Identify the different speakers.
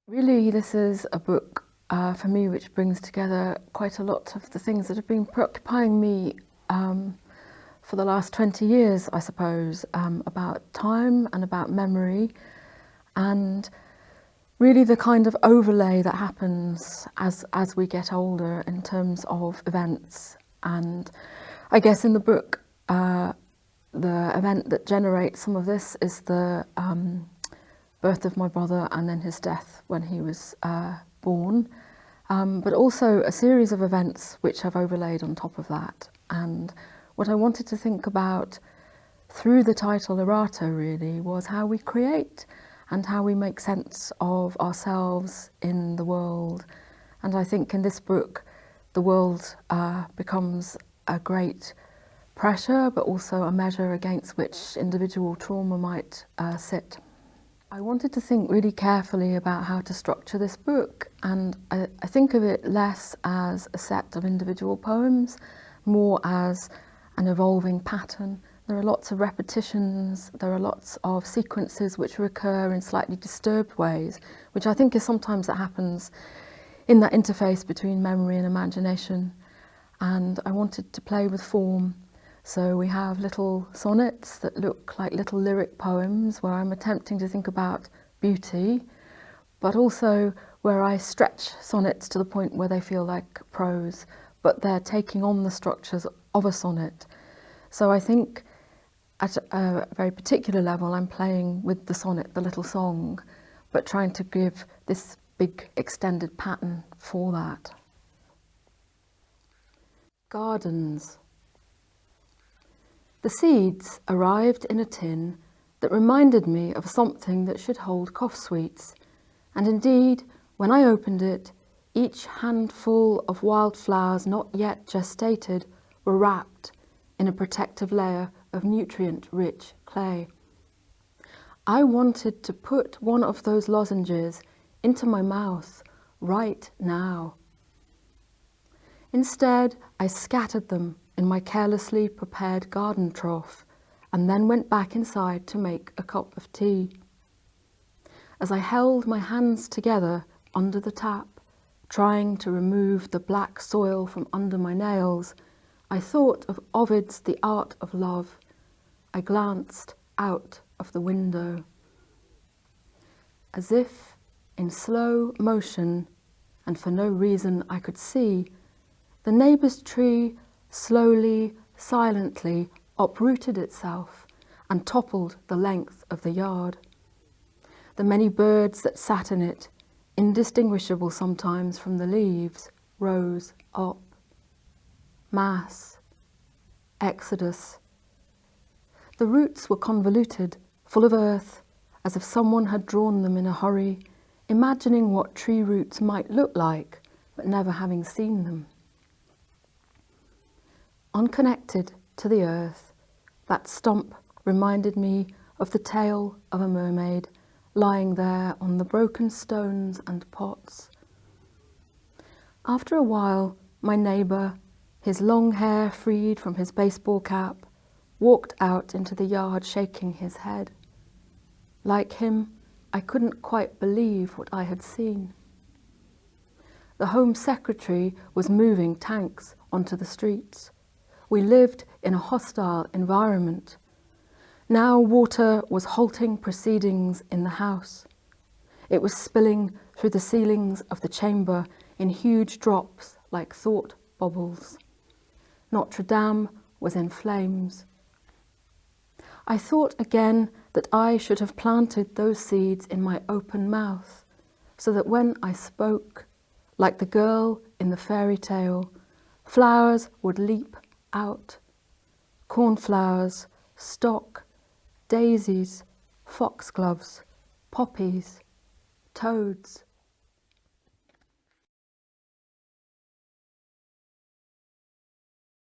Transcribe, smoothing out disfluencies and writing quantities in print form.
Speaker 1: Really, this is a book for me which brings together quite a lot of the things that have been preoccupying me for the last 20 years, I suppose, about time and about memory, and really the kind of overlay that happens as we get older in terms of events. And I guess in the book, the event that generates some of this is the birth of my brother and then his death when he was born, but also a series of events which have overlaid on top of that. And what I wanted to think about through the title Erato really was how we create and how we make sense of ourselves in the world. And I think in this book the world becomes a great pressure, but also a measure against which individual trauma might sit. I wanted to think really carefully about how to structure this book, and I think of it less as a set of individual poems, more as an evolving pattern. There are lots of repetitions, there are lots of sequences which recur in slightly disturbed ways, which I think is sometimes that happens in that interface between memory and imagination. And I wanted to play with form. So we have little sonnets that look like little lyric poems where I'm attempting to think about beauty, but also where I stretch sonnets to the point where they feel like prose, but they're taking on the structures of a sonnet. So I think at a very particular level I'm playing with the sonnet, the little song, but trying to give this big extended pattern for that. Gardens. The seeds arrived in a tin that reminded me of something that should hold cough sweets, and indeed, when I opened it, each handful of wildflowers not yet gestated were wrapped in a protective layer of nutrient-rich clay. I wanted to put one of those lozenges into my mouth right now. Instead, I scattered them in my carelessly prepared garden trough and then went back inside to make a cup of tea. As I held my hands together under the tap, trying to remove the black soil from under my nails, I thought of Ovid's The Art of Love. I glanced out of the window. As if in slow motion, and for no reason I could see, the neighbour's tree slowly, silently uprooted itself and toppled the length of the yard. The many birds that sat in it, indistinguishable sometimes from the leaves, rose up. Mass. Exodus. The roots were convoluted, full of earth, as if someone had drawn them in a hurry, imagining what tree roots might look like, but never having seen them. Unconnected to the earth, that stump reminded me of the tail of a mermaid lying there on the broken stones and pots. After a while, my neighbour, his long hair freed from his baseball cap, walked out into the yard shaking his head. Like him, I couldn't quite believe what I had seen. The Home Secretary was moving tanks onto the streets. We lived in a hostile environment. Now water was halting proceedings in the house. It was spilling through the ceilings of the chamber in huge drops like thought bubbles. Notre Dame was in flames. I thought again that I should have planted those seeds in my open mouth, so that when I spoke, like the girl in the fairy tale, flowers would leap out. Cornflowers, stock, daisies, foxgloves, poppies, toads,